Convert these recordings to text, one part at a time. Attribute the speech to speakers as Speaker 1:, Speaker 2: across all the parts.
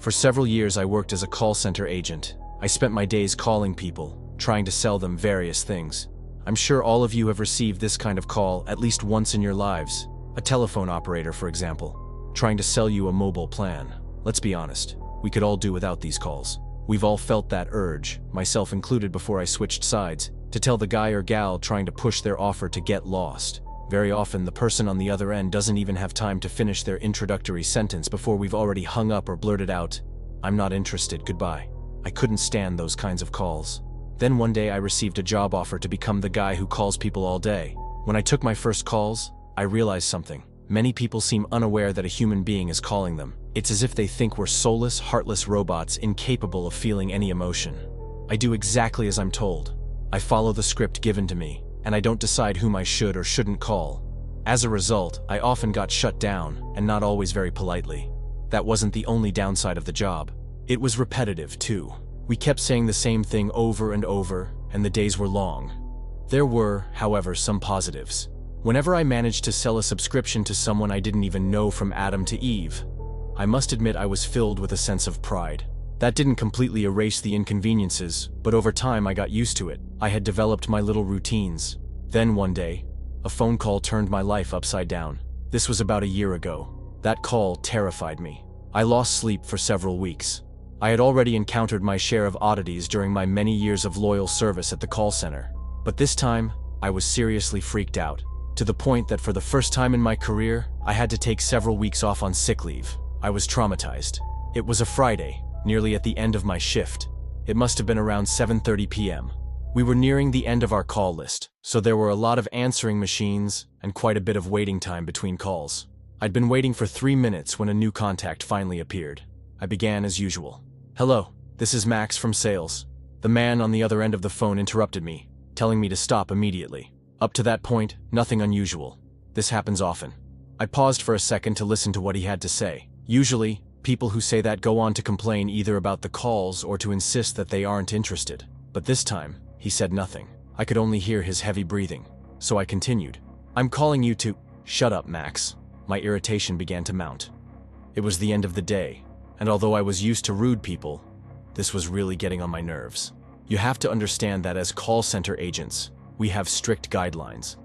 Speaker 1: For several years I worked as a call center agent. I spent my days calling people, trying to sell them various things. I'm sure all of you have received this kind of call at least once in your lives. A telephone operator, for example, trying to sell you a mobile plan. Let's be honest, we could all do without these calls. We've all felt that urge, myself included before I switched sides, to tell the guy or gal trying to push their offer to get lost. Very often, the person on the other end doesn't even have time to finish their introductory sentence before we've already hung up or blurted out, "I'm not interested, goodbye." I couldn't stand those kinds of calls. Then one day I received a job offer to become the guy who calls people all day. When I took my first calls, I realized something. Many people seem unaware that a human being is calling them. It's as if they think we're soulless, heartless robots incapable of feeling any emotion. I do exactly as I'm told. I follow the script given to me, and I don't decide whom I should or shouldn't call. As a result, I often got shut down, and not always very politely. That wasn't the only downside of the job. It was repetitive, too. We kept saying the same thing over and over, and the days were long. There were, however, some positives. Whenever I managed to sell a subscription to someone I didn't even know from Adam to Eve, I must admit I was filled with a sense of pride. That didn't completely erase the inconveniences, but over time I got used to it. I had developed my little routines. Then one day, a phone call turned my life upside down. This was about a year ago. That call terrified me. I lost sleep for several weeks. I had already encountered my share of oddities during my many years of loyal service at the call center. But this time, I was seriously freaked out, to the point that for the first time in my career, I had to take several weeks off on sick leave. I was traumatized. It was a Friday, nearly at the end of my shift. It must have been around 7:30 p.m. We were nearing the end of our call list, so there were a lot of answering machines and quite a bit of waiting time between calls. I'd been waiting for 3 minutes when a new contact finally appeared. I began as usual. "Hello, this is Max from sales." The man on the other end of the phone interrupted me, telling me to stop immediately. Up to that point, nothing unusual. This happens often. I paused for a second to listen to what he had to say. Usually, people who say that go on to complain either about the calls or to insist that they aren't interested. But this time, he said nothing. I could only hear his heavy breathing. So I continued. "I'm calling you to—" "Shut up, Max." My irritation began to mount. It was the end of the day, and although I was used to rude people, this was really getting on my nerves. You have to understand that as call center agents, we have strict guidelines.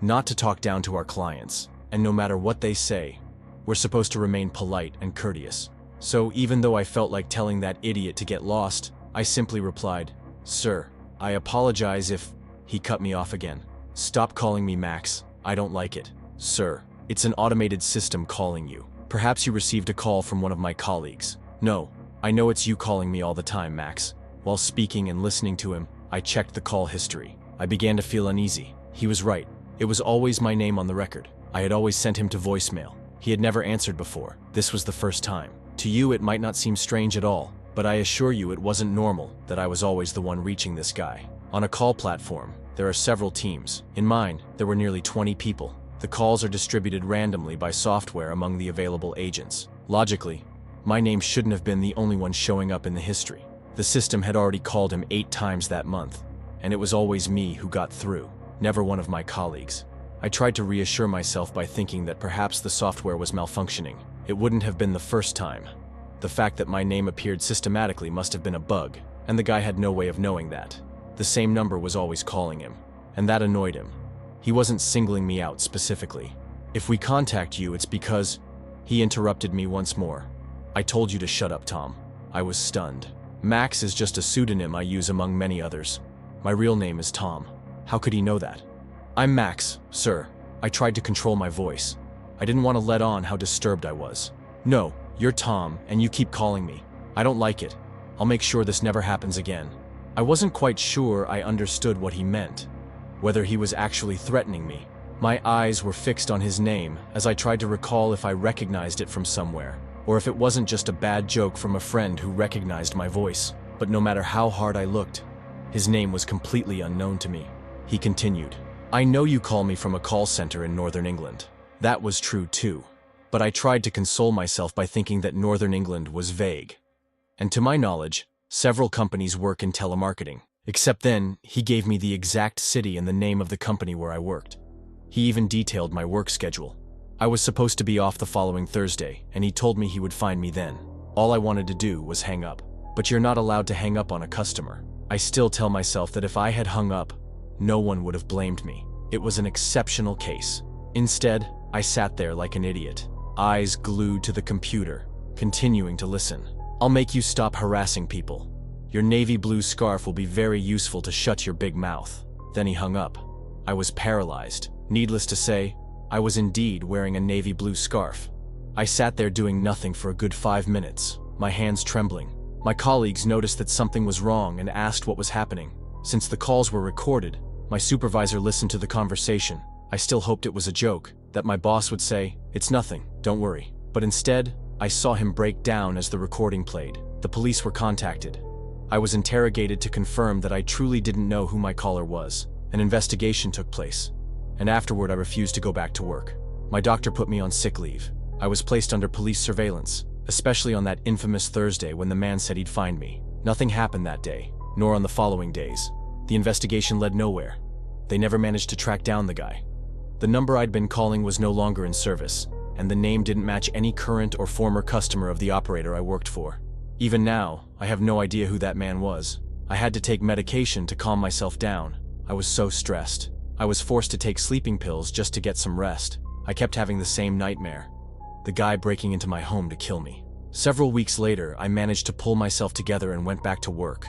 Speaker 1: Not to talk down to our clients, and no matter what they say, we're supposed to remain polite and courteous. So even though I felt like telling that idiot to get lost, I simply replied, "Sir, I apologize if—" He cut me off again. "Stop calling me Max. I don't like it." "Sir, it's an automated system calling you. Perhaps you received a call from one of my colleagues." "No, I know it's you calling me all the time, Max." While speaking and listening to him, I checked the call history. I began to feel uneasy. He was right. It was always my name on the record. I had always sent him to voicemail. He had never answered before. This was the first time. To you, it might not seem strange at all, but I assure you it wasn't normal that I was always the one reaching this guy. On a call platform, there are several teams. In mine, there were nearly 20 people. The calls are distributed randomly by software among the available agents. Logically, my name shouldn't have been the only one showing up in the history. The system had already called him 8 times that month, and it was always me who got through, never one of my colleagues. I tried to reassure myself by thinking that perhaps the software was malfunctioning. It wouldn't have been the first time. The fact that my name appeared systematically must have been a bug, and the guy had no way of knowing that. The same number was always calling him, and that annoyed him. He wasn't singling me out specifically. "If we contact you, it's because—" He interrupted me once more. "I told you to shut up, Tom." I was stunned. Max is just a pseudonym I use among many others. My real name is Tom. How could he know that? "I'm Max, sir." I tried to control my voice. I didn't want to let on how disturbed I was. "No, you're Tom, and you keep calling me. I don't like it. I'll make sure this never happens again." I wasn't quite sure I understood what he meant, whether he was actually threatening me. My eyes were fixed on his name as I tried to recall if I recognized it from somewhere, or if it wasn't just a bad joke from a friend who recognized my voice. But no matter how hard I looked, his name was completely unknown to me. He continued, "I know you call me from a call center in Northern England." That was true too, but I tried to console myself by thinking that Northern England was vague. And to my knowledge, several companies work in telemarketing. Except then, he gave me the exact city and the name of the company where I worked. He even detailed my work schedule. I was supposed to be off the following Thursday, and he told me he would find me then. All I wanted to do was hang up. But you're not allowed to hang up on a customer. I still tell myself that if I had hung up, no one would have blamed me. It was an exceptional case. Instead, I sat there like an idiot, eyes glued to the computer, continuing to listen. I'll make you stop harassing people. Your navy blue scarf will be very useful to shut your big mouth. Then he hung up. I was paralyzed. Needless to say, I was indeed wearing a navy blue scarf. I sat there doing nothing for a good 5 minutes, my hands trembling. My colleagues noticed that something was wrong and asked what was happening. Since the calls were recorded, my supervisor listened to the conversation. I still hoped it was a joke, that my boss would say, "It's nothing, don't worry." But instead, I saw him break down as the recording played. The police were contacted. I was interrogated to confirm that I truly didn't know who my caller was. An investigation took place, and afterward I refused to go back to work. My doctor put me on sick leave. I was placed under police surveillance, especially on that infamous Thursday when the man said he'd find me. Nothing happened that day, nor on the following days. The investigation led nowhere. They never managed to track down the guy. The number I'd been calling was no longer in service, and the name didn't match any current or former customer of the operator I worked for. Even now, I have no idea who that man was. I had to take medication to calm myself down. I was so stressed. I was forced to take sleeping pills just to get some rest. I kept having the same nightmare. The guy breaking into my home to kill me. Several weeks later, I managed to pull myself together and went back to work.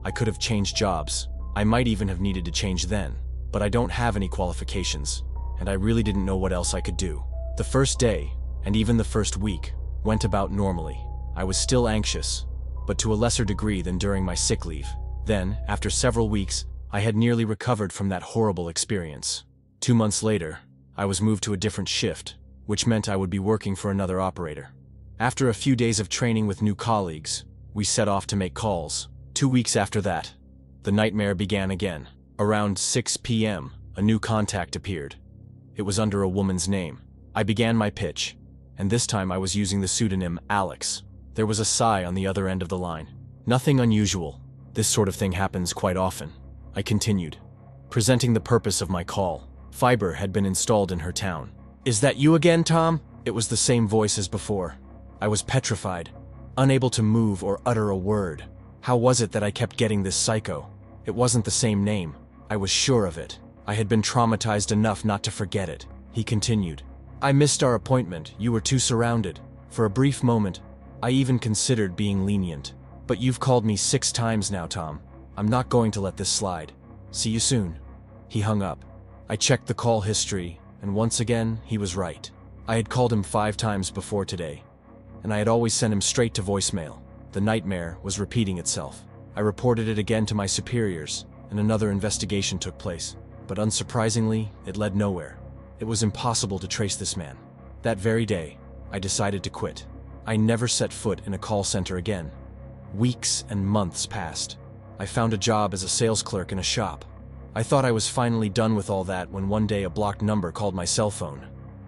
Speaker 1: I could have changed jobs. I might even have needed to change then, but I don't have any qualifications, and I really didn't know what else I could do. The first day, and even the first week, went about normally. I was still anxious, but to a lesser degree than during my sick leave. Then, after several weeks, I had nearly recovered from that horrible experience. 2 months later, I was moved to a different shift, which meant I would be working for another operator. After a few days of training with new colleagues, we set off to make calls. 2 weeks after that, the nightmare began again. Around 6 p.m., a new contact appeared. It was under a woman's name. I began my pitch, and this time I was using the pseudonym Alex. There was a sigh on the other end of the line. Nothing unusual. This sort of thing happens quite often. I continued, presenting the purpose of my call. Fiber had been installed in her town. "Is that you again, Tom?" It was the same voice as before. I was petrified, unable to move or utter a word. How was it that I kept getting this psycho? It wasn't the same name. I was sure of it. I had been traumatized enough not to forget it. He continued, "I missed our appointment. You were too surrounded. For a brief moment, I even considered being lenient. But you've called me 6 times now, Tom. I'm not going to let this slide. See you soon." He hung up. I checked the call history, and once again, he was right. I had called him 5 times before today, and I had always sent him straight to voicemail. The nightmare was repeating itself. I reported it again to my superiors, and another investigation took place. But unsurprisingly, it led nowhere. It was impossible to trace this man. That very day, I decided to quit. I never set foot in a call center again. Weeks and months passed. I found a job as a sales clerk in a shop. I thought I was finally done with all that when one day a blocked number called my cell phone.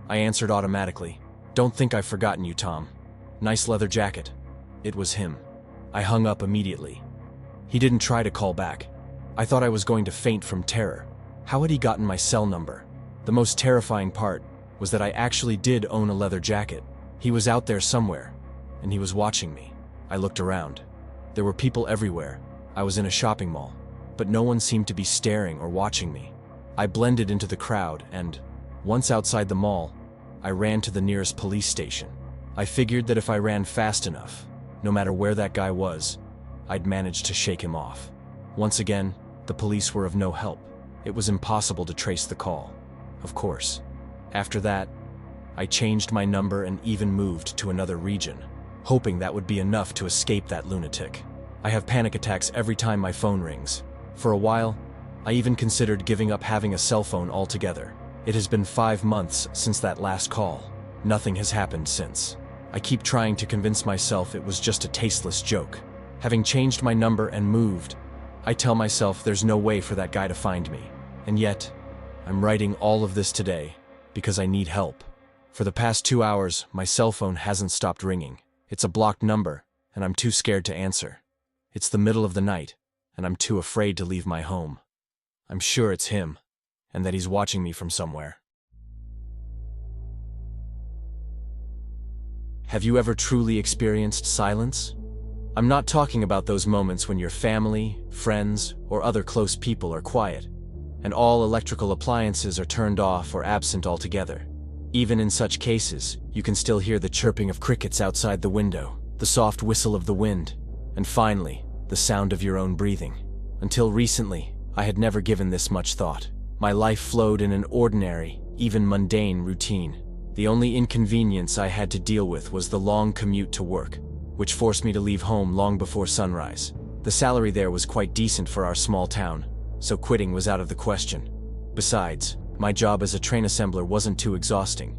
Speaker 1: I answered automatically. "Don't think I've forgotten you, Tom. Nice leather jacket." It was him. I hung up immediately. He didn't try to call back. I thought I was going to faint from terror. How had he gotten my cell number? The most terrifying part was that I actually did own a leather jacket. He was out there somewhere, and he was watching me. I looked around. There were people everywhere. I was in a shopping mall, but no one seemed to be staring or watching me. I blended into the crowd, and once outside the mall, I ran to the nearest police station. I figured that if I ran fast enough, no matter where that guy was, I'd manage to shake him off. Once again, the police were of no help. It was impossible to trace the call. Of course. After that, I changed my number and even moved to another region, hoping that would be enough to escape that lunatic. I have panic attacks every time my phone rings. For a while, I even considered giving up having a cell phone altogether. It has been 5 months since that last call. Nothing has happened since. I keep trying to convince myself it was just a tasteless joke. Having changed my number and moved, I tell myself there's no way for that guy to find me. And yet, I'm writing all of this today because I need help. For the past 2 hours, my cell phone hasn't stopped ringing. It's a blocked number, and I'm too scared to answer. It's the middle of the night, and I'm too afraid to leave my home. I'm sure it's him, and that he's watching me from somewhere. Have you ever truly experienced silence? I'm not talking about those moments when your family, friends, or other close people are quiet, and all electrical appliances are turned off or absent altogether. Even in such cases, you can still hear the chirping of crickets outside the window, the soft whistle of the wind, and finally, the sound of your own breathing. Until recently, I had never given this much thought. My life flowed in an ordinary, even mundane routine. The only inconvenience I had to deal with was the long commute to work, which forced me to leave home long before sunrise. The salary there was quite decent for our small town, so quitting was out of the question. Besides, my job as a train assembler wasn't too exhausting.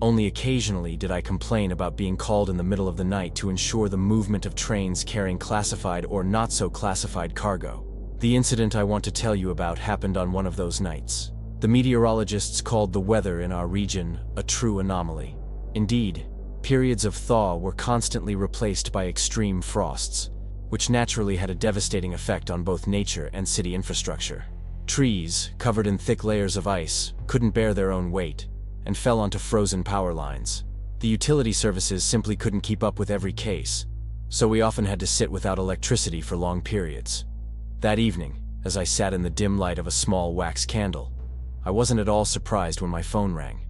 Speaker 1: Only occasionally did I complain about being called in the middle of the night to ensure the movement of trains carrying classified or not so classified cargo. The incident I want to tell you about happened on one of those nights. The meteorologists called the weather in our region a true anomaly. Indeed, periods of thaw were constantly replaced by extreme frosts, which naturally had a devastating effect on both nature and city infrastructure. Trees, covered in thick layers of ice, couldn't bear their own weight, and fell onto frozen power lines. The utility services simply couldn't keep up with every case, so we often had to sit without electricity for long periods. That evening, as I sat in the dim light of a small wax candle, I wasn't at all surprised when my phone rang.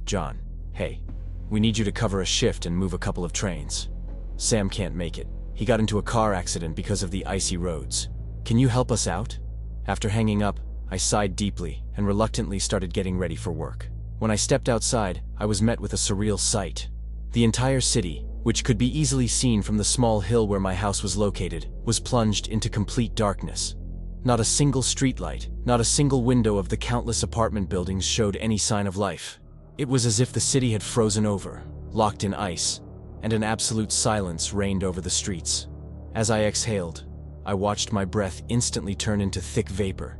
Speaker 1: "John, hey, we need you to cover a shift and move a couple of trains. Sam can't make it. He got into a car accident because of the icy roads. Can you help us out?" After hanging up, I sighed deeply and reluctantly started getting ready for work. When I stepped outside, I was met with a surreal sight. The entire city, which could be easily seen from the small hill where my house was located, was plunged into complete darkness. Not a single streetlight, not a single window of the countless apartment buildings showed any sign of life. It was as if the city had frozen over, locked in ice, and an absolute silence reigned over the streets. As I exhaled, I watched my breath instantly turn into thick vapor.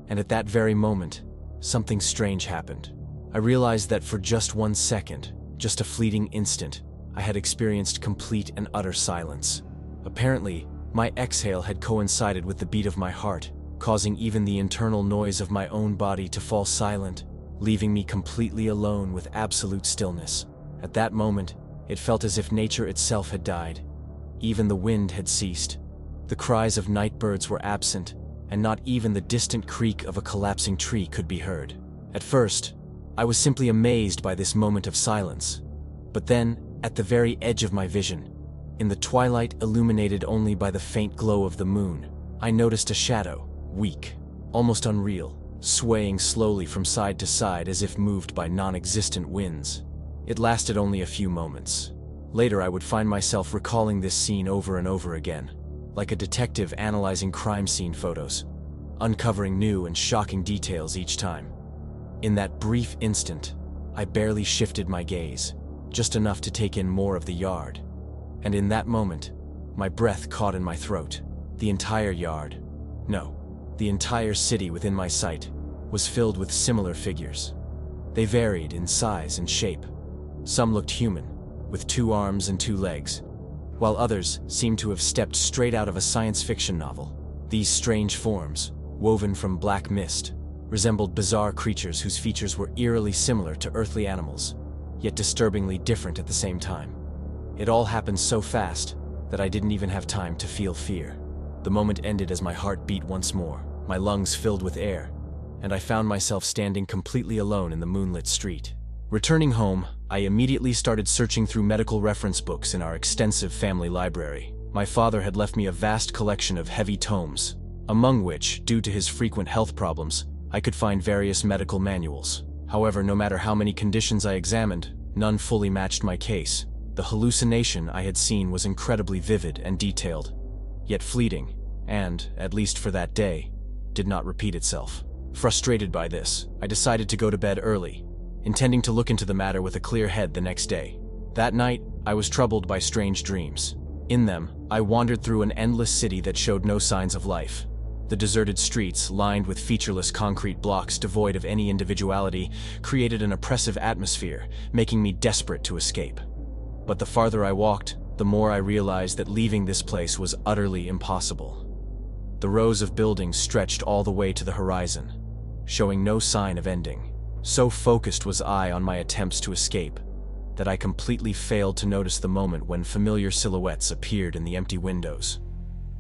Speaker 1: And at that very moment, something strange happened. I realized that for just 1 second, just a fleeting instant, I had experienced complete and utter silence. Apparently, my exhale had coincided with the beat of my heart, causing even the internal noise of my own body to fall silent, leaving me completely alone with absolute stillness. At that moment, it felt as if nature itself had died. Even the wind had ceased. The cries of night birds were absent, and not even the distant creak of a collapsing tree could be heard. At first, I was simply amazed by this moment of silence. But then, at the very edge of my vision, in the twilight illuminated only by the faint glow of the moon, I noticed a shadow, weak, almost unreal, swaying slowly from side to side as if moved by non-existent winds. It lasted only a few moments. Later I would find myself recalling this scene over and over again, like a detective analyzing crime scene photos, uncovering new and shocking details each time. In that brief instant, I barely shifted my gaze, just enough to take in more of the yard. And in that moment, my breath caught in my throat. The entire yard, no, the entire city within my sight, was filled with similar figures. They varied in size and shape. Some looked human, with 2 arms and 2 legs, while others seemed to have stepped straight out of a science fiction novel. These strange forms, woven from black mist, resembled bizarre creatures whose features were eerily similar to earthly animals, yet disturbingly different at the same time. It all happened so fast that I didn't even have time to feel fear. The moment ended as my heart beat once more, my lungs filled with air, and I found myself standing completely alone in the moonlit street. Returning home, I immediately started searching through medical reference books in our extensive family library. My father had left me a vast collection of heavy tomes, among which, due to his frequent health problems, I could find various medical manuals. However, no matter how many conditions I examined, none fully matched my case. The hallucination I had seen was incredibly vivid and detailed, yet fleeting, and, at least for that day, did not repeat itself. Frustrated by this, I decided to go to bed early, intending to look into the matter with a clear head the next day. That night, I was troubled by strange dreams. In them, I wandered through an endless city that showed no signs of life. The deserted streets, lined with featureless concrete blocks devoid of any individuality, created an oppressive atmosphere, making me desperate to escape. But the farther I walked, the more I realized that leaving this place was utterly impossible. The rows of buildings stretched all the way to the horizon, showing no sign of ending. So focused was I on my attempts to escape, that I completely failed to notice the moment when familiar silhouettes appeared in the empty windows.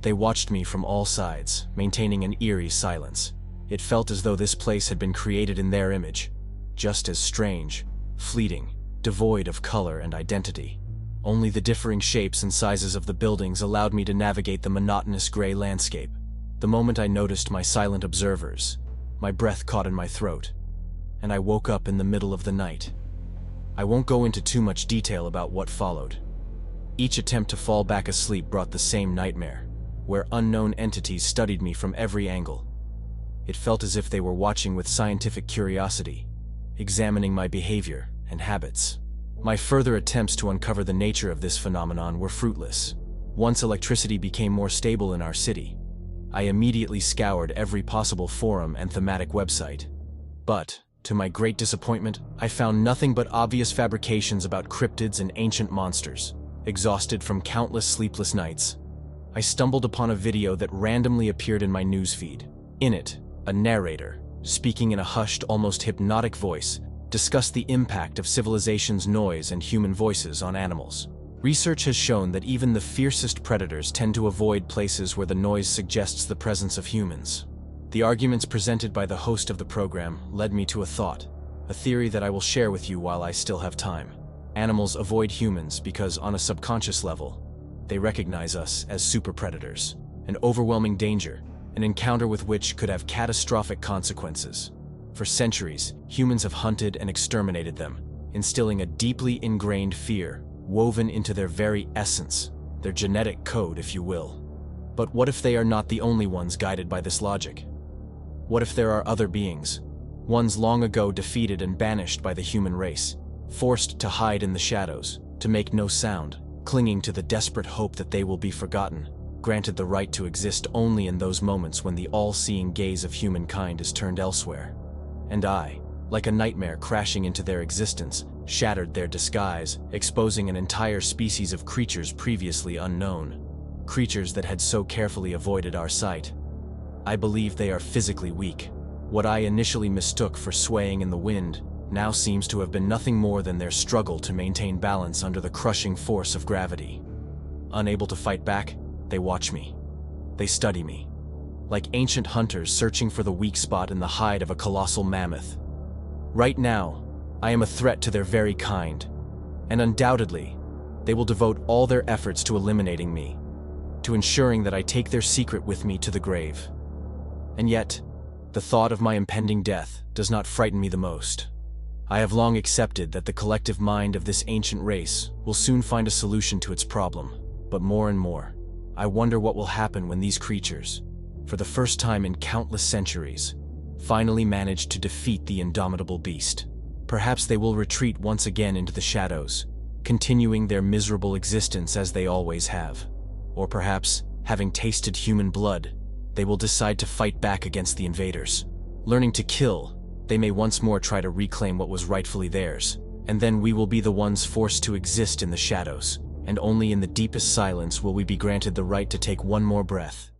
Speaker 1: They watched me from all sides, maintaining an eerie silence. It felt as though this place had been created in their image, just as strange, fleeting, devoid of color and identity. Only the differing shapes and sizes of the buildings allowed me to navigate the monotonous gray landscape. The moment I noticed my silent observers, my breath caught in my throat, and I woke up in the middle of the night. I won't go into too much detail about what followed. Each attempt to fall back asleep brought the same nightmare, where unknown entities studied me from every angle. It felt as if they were watching with scientific curiosity, examining my behavior and habits. My further attempts to uncover the nature of this phenomenon were fruitless. Once electricity became more stable in our city, I immediately scoured every possible forum and thematic website. But, to my great disappointment, I found nothing but obvious fabrications about cryptids and ancient monsters. Exhausted from countless sleepless nights, I stumbled upon a video that randomly appeared in my newsfeed. In it, a narrator, speaking in a hushed, almost hypnotic voice, discussed the impact of civilization's noise and human voices on animals. Research has shown that even the fiercest predators tend to avoid places where the noise suggests the presence of humans. The arguments presented by the host of the program led me to a thought, a theory that I will share with you while I still have time. Animals avoid humans because, on a subconscious level, they recognize us as super predators, an overwhelming danger, an encounter with which could have catastrophic consequences. For centuries, humans have hunted and exterminated them, instilling a deeply ingrained fear woven into their very essence, their genetic code, if you will. But what if they are not the only ones guided by this logic? What if there are other beings, ones long ago defeated and banished by the human race, forced to hide in the shadows, to make no sound, clinging to the desperate hope that they will be forgotten, granted the right to exist only in those moments when the all-seeing gaze of humankind is turned elsewhere? And I, like a nightmare crashing into their existence, shattered their disguise, exposing an entire species of creatures previously unknown, creatures that had so carefully avoided our sight. I believe they are physically weak. What I initially mistook for swaying in the wind now seems to have been nothing more than their struggle to maintain balance under the crushing force of gravity. Unable to fight back, they watch me. They study me, like ancient hunters searching for the weak spot in the hide of a colossal mammoth. Right now, I am a threat to their very kind, and undoubtedly, they will devote all their efforts to eliminating me, to ensuring that I take their secret with me to the grave. And yet, the thought of my impending death does not frighten me the most. I have long accepted that the collective mind of this ancient race will soon find a solution to its problem, but more and more, I wonder what will happen when these creatures, for the first time in countless centuries, finally manage to defeat the indomitable beast. Perhaps they will retreat once again into the shadows, continuing their miserable existence as they always have. Or perhaps, having tasted human blood, they will decide to fight back against the invaders. Learning to kill, they may once more try to reclaim what was rightfully theirs, and then we will be the ones forced to exist in the shadows, and only in the deepest silence will we be granted the right to take one more breath.